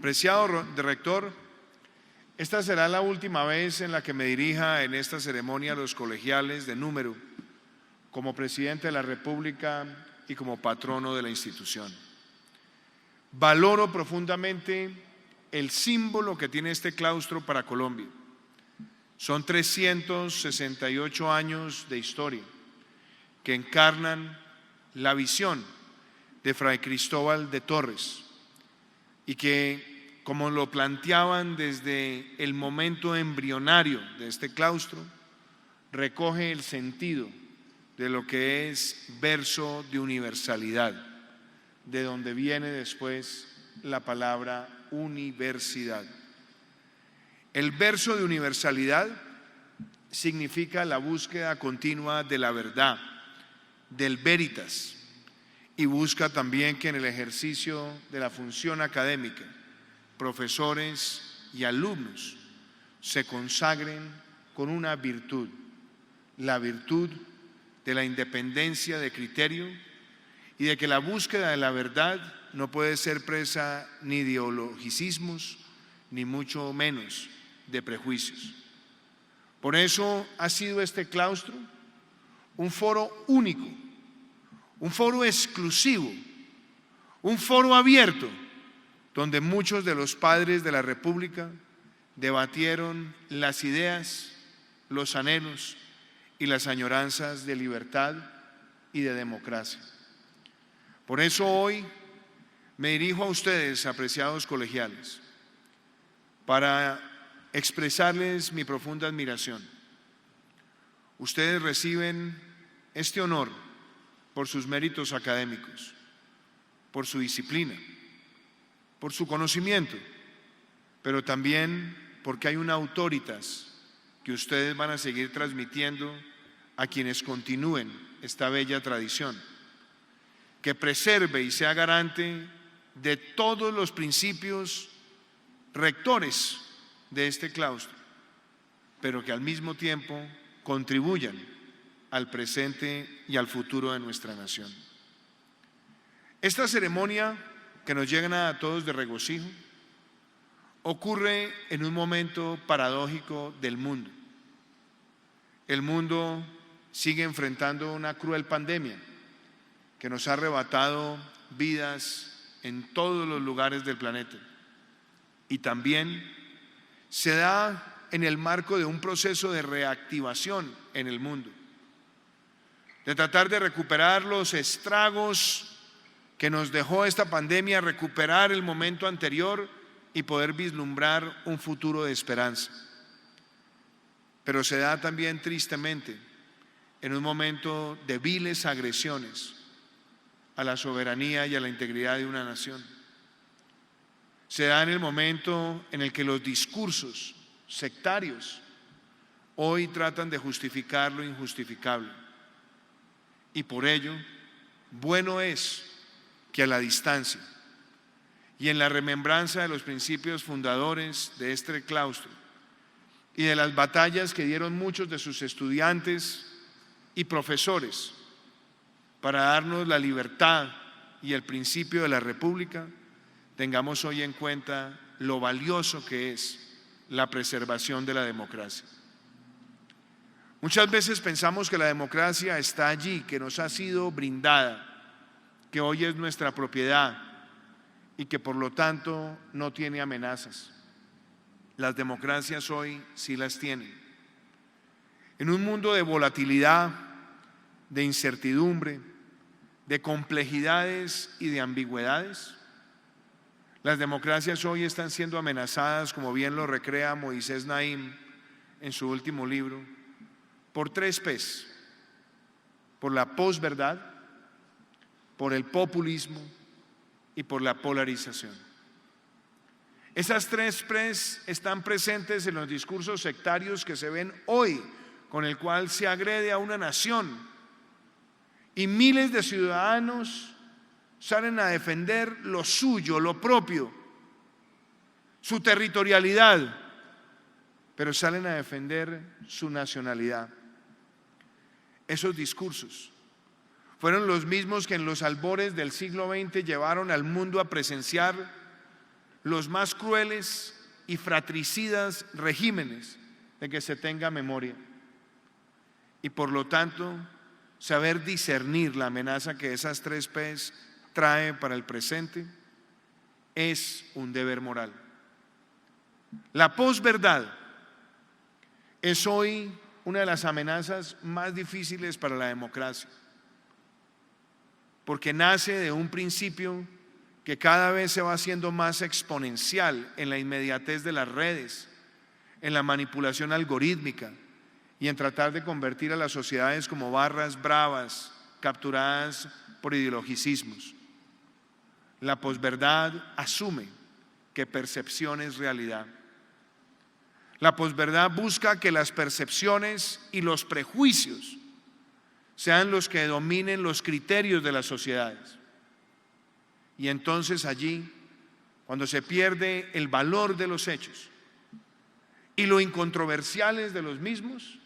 Preciado rector, esta será la última vez en la que me dirija en esta ceremonia a los colegiales de número como presidente de la República y como patrono de la institución. Valoro profundamente el símbolo que tiene este claustro para Colombia. Son 368 años de historia que encarnan la visión de Fray Cristóbal de Torres y que, como lo planteaban desde el momento embrionario de este claustro, recoge el sentido de lo que es verso de universalidad, de donde viene después la palabra universidad. El verso de universalidad significa la búsqueda continua de la verdad, del veritas, y busca también que en el ejercicio de la función académica, profesores y alumnos se consagren con una virtud, la virtud de la independencia de criterio y de que la búsqueda de la verdad no puede ser presa ni de ideologicismos, ni mucho menos de prejuicios. Por eso ha sido este claustro un foro único, un foro exclusivo, un foro abierto, donde muchos de los padres de la República debatieron las ideas, los anhelos y las añoranzas de libertad y de democracia. Por eso hoy me dirijo a ustedes, apreciados colegiales, para expresarles mi profunda admiración. Ustedes reciben este honor por sus méritos académicos, por su disciplina, por su conocimiento, pero también porque hay una autoritas que ustedes van a seguir transmitiendo a quienes continúen esta bella tradición, que preserve y sea garante de todos los principios rectores de este claustro, pero que al mismo tiempo contribuyan al presente y al futuro de nuestra nación. Esta ceremonia, que nos llena a todos de regocijo, ocurre en un momento paradójico del mundo. El mundo sigue enfrentando una cruel pandemia que nos ha arrebatado vidas en todos los lugares del planeta, y también se da en el marco de un proceso de reactivación en el mundo, de tratar de recuperar los estragos que nos dejó esta pandemia, recuperar el momento anterior y poder vislumbrar un futuro de esperanza. Pero se da también tristemente en un momento de viles agresiones a la soberanía y a la integridad de una nación. Se da en el momento en el que los discursos sectarios hoy tratan de justificar lo injustificable. Y por ello, bueno es que a la distancia y en la remembranza de los principios fundadores de este claustro y de las batallas que dieron muchos de sus estudiantes y profesores para darnos la libertad y el principio de la República, tengamos hoy en cuenta lo valioso que es la preservación de la democracia. Muchas veces pensamos que la democracia está allí, que nos ha sido brindada, que hoy es nuestra propiedad y que por lo tanto no tiene amenazas. Las democracias hoy sí las tienen. En un mundo de volatilidad, de incertidumbre, de complejidades y de ambigüedades, las democracias hoy están siendo amenazadas, como bien lo recrea Moisés Naim en su último libro, por tres P's: por la posverdad, por el populismo y por la polarización. Esas tres P's están presentes en los discursos sectarios que se ven hoy, con el cual se agrede a una nación, y miles de ciudadanos salen a defender lo suyo, lo propio, su territorialidad, pero salen a defender su nacionalidad. Esos discursos fueron los mismos que en los albores del siglo XX llevaron al mundo a presenciar los más crueles y fratricidas regímenes de que se tenga memoria. Y por lo tanto, saber discernir la amenaza que esas tres P's trae para el presente es un deber moral. La posverdad es hoy una de las amenazas más difíciles para la democracia, porque nace de un principio que cada vez se va haciendo más exponencial en la inmediatez de las redes, en la manipulación algorítmica y en tratar de convertir a las sociedades como barras bravas capturadas por ideologicismos. La posverdad asume que percepción es realidad. La posverdad busca que las percepciones y los prejuicios sean los que dominen los criterios de las sociedades. Y entonces allí, cuando se pierde el valor de los hechos y lo incontroversiales de los mismos,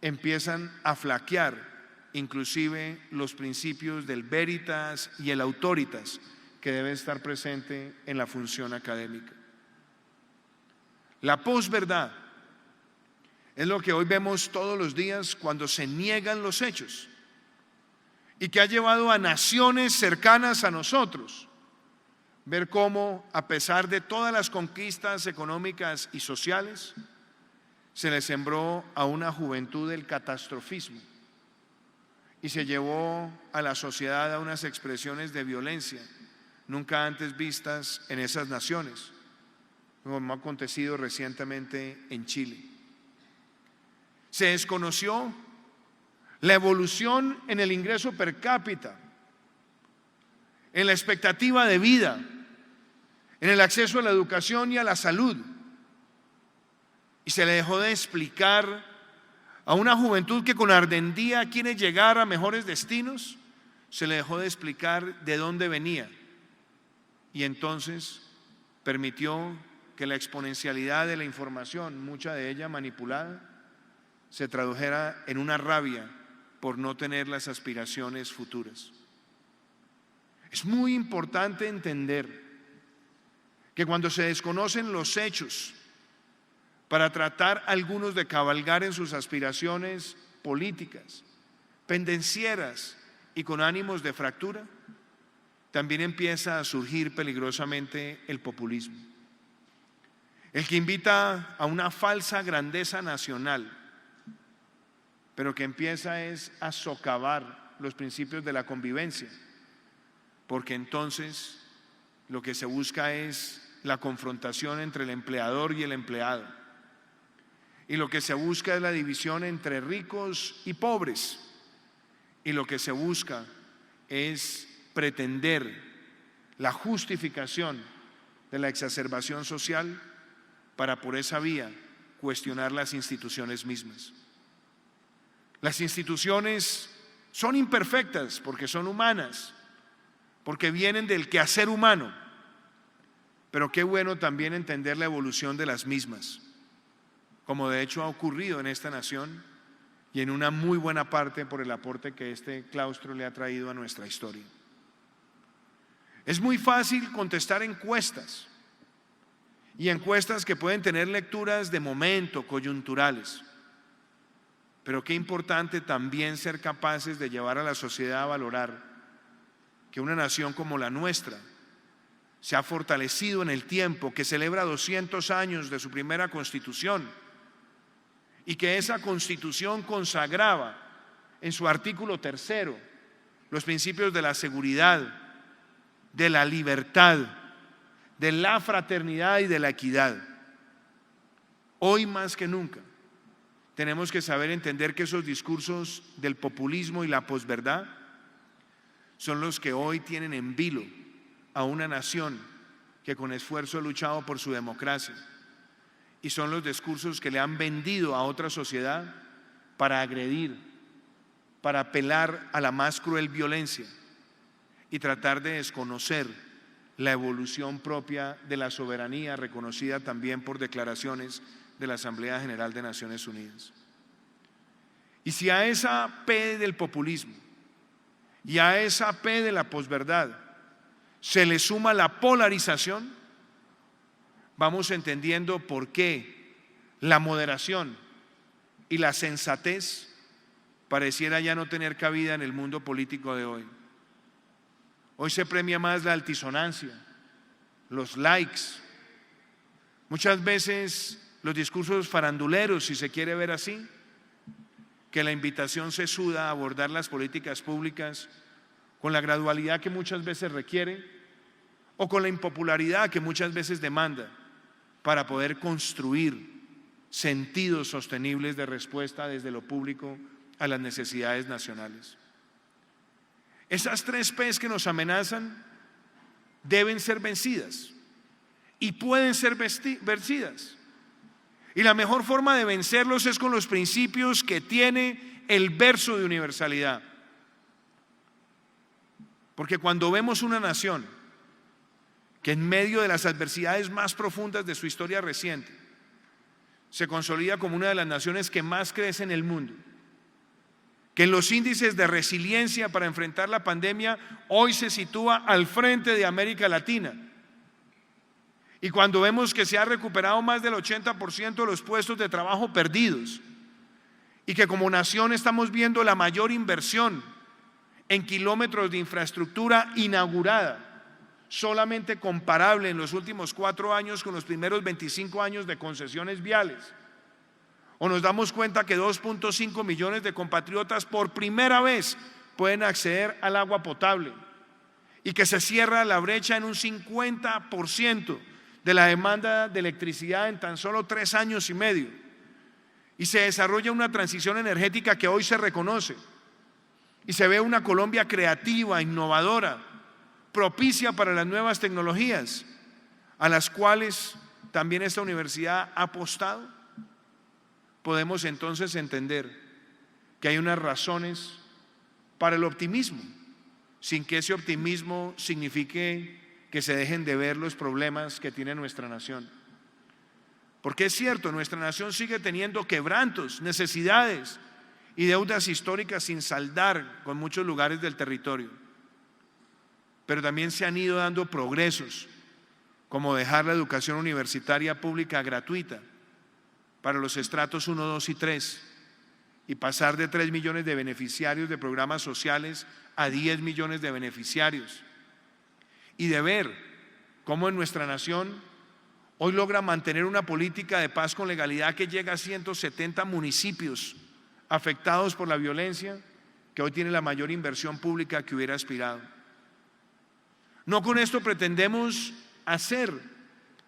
empiezan a flaquear inclusive los principios del veritas y el autoritas que debe estar presente en la función académica. La posverdad es lo que hoy vemos todos los días cuando se niegan los hechos y que ha llevado a naciones cercanas a nosotros ver cómo, a pesar de todas las conquistas económicas y sociales, se le sembró a una juventud el catastrofismo y se llevó a la sociedad a unas expresiones de violencia nunca antes vistas en esas naciones, como ha acontecido recientemente en Chile. Se desconoció la evolución en el ingreso per cápita, en la expectativa de vida, en el acceso a la educación y a la salud. Y se le dejó de explicar a una juventud que con ardentía quiere llegar a mejores destinos, se le dejó de explicar de dónde venía. Y entonces permitió que la exponencialidad de la información, mucha de ella manipulada, se tradujera en una rabia por no tener las aspiraciones futuras. Es muy importante entender que cuando se desconocen los hechos para tratar algunos de cabalgar en sus aspiraciones políticas, pendencieras y con ánimos de fractura, también empieza a surgir peligrosamente el populismo. El que invita a una falsa grandeza nacional, pero que empieza es a socavar los principios de la convivencia, porque entonces lo que se busca es la confrontación entre el empleador y el empleado, y lo que se busca es la división entre ricos y pobres, y lo que se busca es pretender la justificación de la exacerbación social para por esa vía cuestionar las instituciones mismas. Las instituciones son imperfectas porque son humanas, porque vienen del quehacer humano, pero qué bueno también entender la evolución de las mismas, como de hecho ha ocurrido en esta nación y en una muy buena parte por el aporte que este claustro le ha traído a nuestra historia. Es muy fácil contestar encuestas, y encuestas que pueden tener lecturas de momento, coyunturales, pero qué importante también ser capaces de llevar a la sociedad a valorar que una nación como la nuestra se ha fortalecido en el tiempo, que celebra 200 años de su primera constitución y que esa constitución consagraba en su artículo 3 los principios de la seguridad, de la libertad, de la fraternidad y de la equidad. Hoy más que nunca tenemos que saber entender que esos discursos del populismo y la posverdad son los que hoy tienen en vilo a una nación que con esfuerzo ha luchado por su democracia, y son los discursos que le han vendido a otra sociedad para agredir, para apelar a la más cruel violencia y tratar de desconocer la evolución propia de la soberanía reconocida también por declaraciones de la Asamblea General de Naciones Unidas. Y si a esa P del populismo y a esa P de la posverdad se le suma la polarización, vamos entendiendo por qué la moderación y la sensatez pareciera ya no tener cabida en el mundo político de hoy. Hoy se premia más la altisonancia, los likes, muchas veces los discursos faranduleros, si se quiere ver así, que la invitación sesuda a abordar las políticas públicas con la gradualidad que muchas veces requiere o con la impopularidad que muchas veces demanda para poder construir sentidos sostenibles de respuesta desde lo público a las necesidades nacionales. Esas 3 P's que nos amenazan deben ser vencidas y pueden ser vencidas. Y la mejor forma de vencerlos es con los principios que tiene el verso de universalidad. Porque cuando vemos una nación que en medio de las adversidades más profundas de su historia reciente se consolida como una de las naciones que más crece en el mundo, que en los índices de resiliencia para enfrentar la pandemia hoy se sitúa al frente de América Latina, y cuando vemos que se ha recuperado más del 80% de los puestos de trabajo perdidos, y que como nación estamos viendo la mayor inversión en kilómetros de infraestructura inaugurada, solamente comparable en los últimos 4 años con los primeros 25 años de concesiones viales, o nos damos cuenta que 2.5 millones de compatriotas por primera vez pueden acceder al agua potable, y que se cierra la brecha en un 50% de la demanda de electricidad en tan solo 3 años y medio, y se desarrolla una transición energética que hoy se reconoce, y se ve una Colombia creativa, innovadora, propicia para las nuevas tecnologías, a las cuales también esta universidad ha apostado. Podemos entonces entender que hay unas razones para el optimismo, sin que ese optimismo signifique que se dejen de ver los problemas que tiene nuestra nación. Porque es cierto, nuestra nación sigue teniendo quebrantos, necesidades y deudas históricas sin saldar con muchos lugares del territorio. Pero también se han ido dando progresos, como dejar la educación universitaria pública gratuita para los estratos 1, 2 y 3, y pasar de 3 millones de beneficiarios de programas sociales a 10 millones de beneficiarios, y de ver cómo en nuestra nación hoy logra mantener una política de paz con legalidad que llega a 170 municipios afectados por la violencia, que hoy tiene la mayor inversión pública que hubiera aspirado. No con esto pretendemos hacer,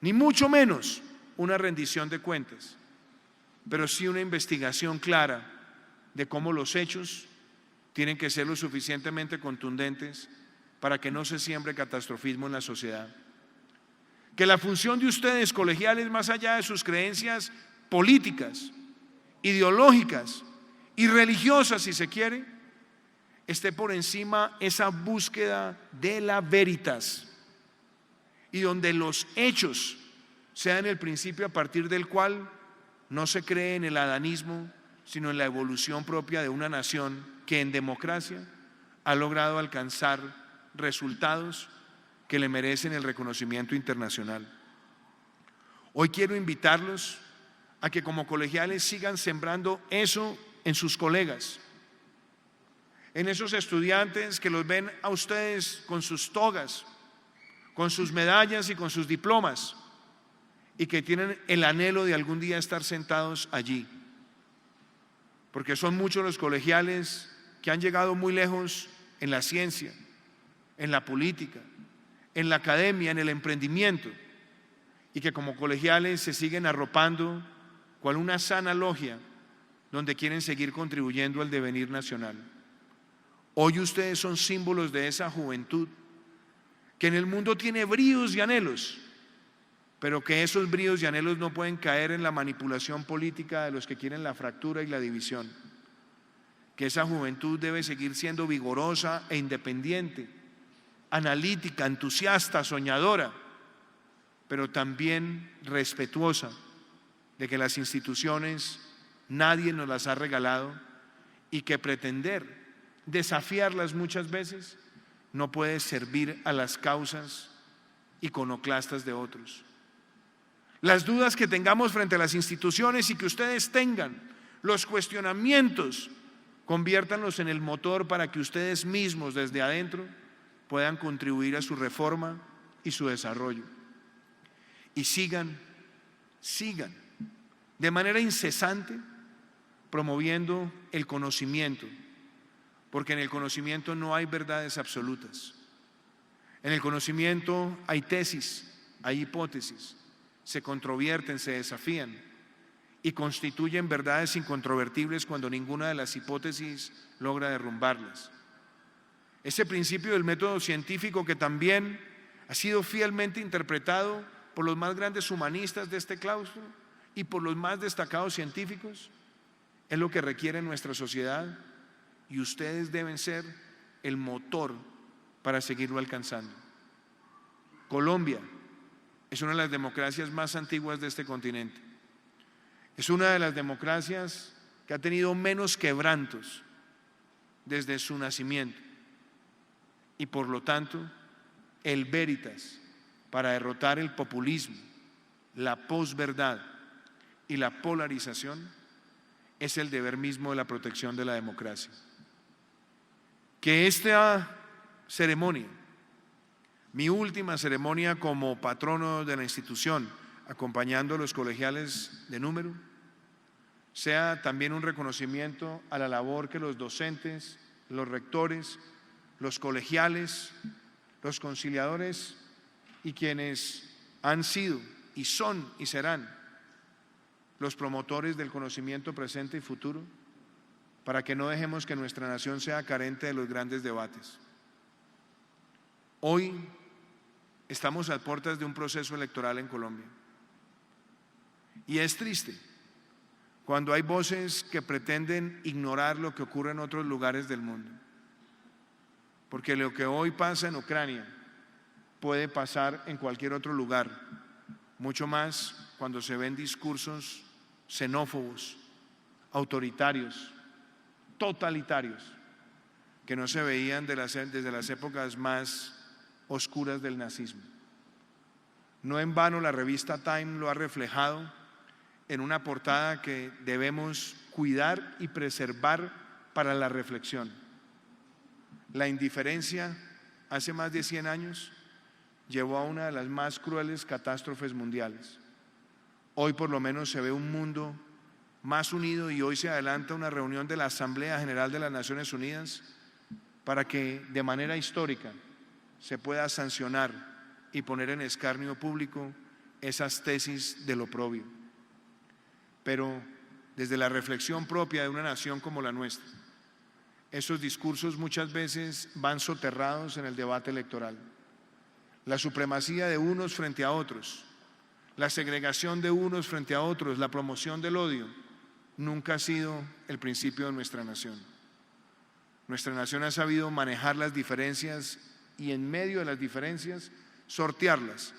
ni mucho menos, una rendición de cuentas, pero sí una investigación clara de cómo los hechos tienen que ser lo suficientemente contundentes para que no se siembre catastrofismo en la sociedad. Que la función de ustedes, colegiales, más allá de sus creencias políticas, ideológicas y religiosas, si se quiere, esté por encima esa búsqueda de la veritas, y donde los hechos sean el principio a partir del cual no se cree en el adanismo, sino en la evolución propia de una nación que en democracia ha logrado alcanzar resultados que le merecen el reconocimiento internacional. Hoy quiero invitarlos a que como colegiales sigan sembrando eso en sus colegas, en esos estudiantes que los ven a ustedes con sus togas, con sus medallas y con sus diplomas, y que tienen el anhelo de algún día estar sentados allí, porque son muchos los colegiales que han llegado muy lejos en la ciencia, en la política, en la academia, en el emprendimiento, y que como colegiales se siguen arropando cual una sana logia donde quieren seguir contribuyendo al devenir nacional. Hoy ustedes son símbolos de esa juventud que en el mundo tiene bríos y anhelos, pero que esos bríos y anhelos no pueden caer en la manipulación política de los que quieren la fractura y la división. Que esa juventud debe seguir siendo vigorosa e independiente, analítica, entusiasta, soñadora, pero también respetuosa de que las instituciones nadie nos las ha regalado, y que pretender desafiarlas muchas veces no puede servir a las causas iconoclastas de otros. las dudas que tengamos frente a las instituciones y que ustedes tengan, los cuestionamientos, conviértanlos en el motor para que ustedes mismos desde adentro puedan contribuir a su reforma y su desarrollo. Y sigan de manera incesante promoviendo el conocimiento, porque en el conocimiento no hay verdades absolutas. En el conocimiento hay tesis, hay hipótesis, se controvierten, se desafían y constituyen verdades incontrovertibles cuando ninguna de las hipótesis logra derrumbarlas. Ese principio del método científico, que también ha sido fielmente interpretado por los más grandes humanistas de este claustro y por los más destacados científicos, es lo que requiere nuestra sociedad, y ustedes deben ser el motor para seguirlo alcanzando. Colombia es una de las democracias más antiguas de este continente. Es una de las democracias que ha tenido menos quebrantos desde su nacimiento, y por lo tanto el veritas para derrotar el populismo, la posverdad y la polarización es el deber mismo de la protección de la democracia. Que esta ceremonia, mi última ceremonia como patrono de la institución, acompañando a los colegiales de número, sea también un reconocimiento a la labor que los docentes, los rectores, los colegiales, los conciliadores y quienes han sido y son y serán los promotores del conocimiento presente y futuro, para que no dejemos que nuestra nación sea carente de los grandes debates. Hoy estamos a puertas de un proceso electoral en Colombia, y es triste cuando hay voces que pretenden ignorar lo que ocurre en otros lugares del mundo, porque lo que hoy pasa en Ucrania puede pasar en cualquier otro lugar, mucho más cuando se ven discursos xenófobos, autoritarios, totalitarios, que no se veían desde las épocas más oscuras del nazismo. No en vano la revista Time lo ha reflejado en una portada que debemos cuidar y preservar para la reflexión. La indiferencia hace más de 100 años llevó a una de las más crueles catástrofes mundiales. Hoy por lo menos se ve un mundo más unido, y hoy se adelanta una reunión de la Asamblea General de las Naciones Unidas para que de manera histórica se pueda sancionar y poner en escarnio público esas tesis del oprobio. Pero desde la reflexión propia de una nación como la nuestra, esos discursos muchas veces van soterrados en el debate electoral. La supremacía de unos frente a otros, la segregación de unos frente a otros, la promoción del odio, nunca ha sido el principio de nuestra nación. Nuestra nación ha sabido manejar las diferencias y en medio de las diferencias sortearlas,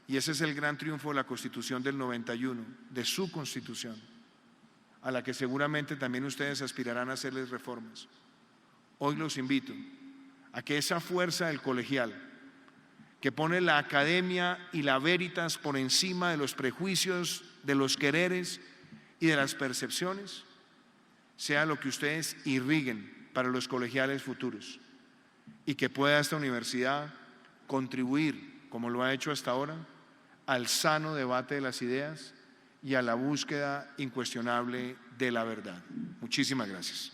y ese es el gran triunfo de la Constitución del 91, de su Constitución, a la que seguramente también ustedes aspirarán a hacerles reformas. Hoy los invito a que esa fuerza del colegial, que pone la academia y la veritas por encima de los prejuicios, de los quereres y de las percepciones, sea lo que ustedes irriguen para los colegiales futuros, y que pueda esta universidad contribuir, como lo ha hecho hasta ahora, al sano debate de las ideas y a la búsqueda incuestionable de la verdad. Muchísimas gracias.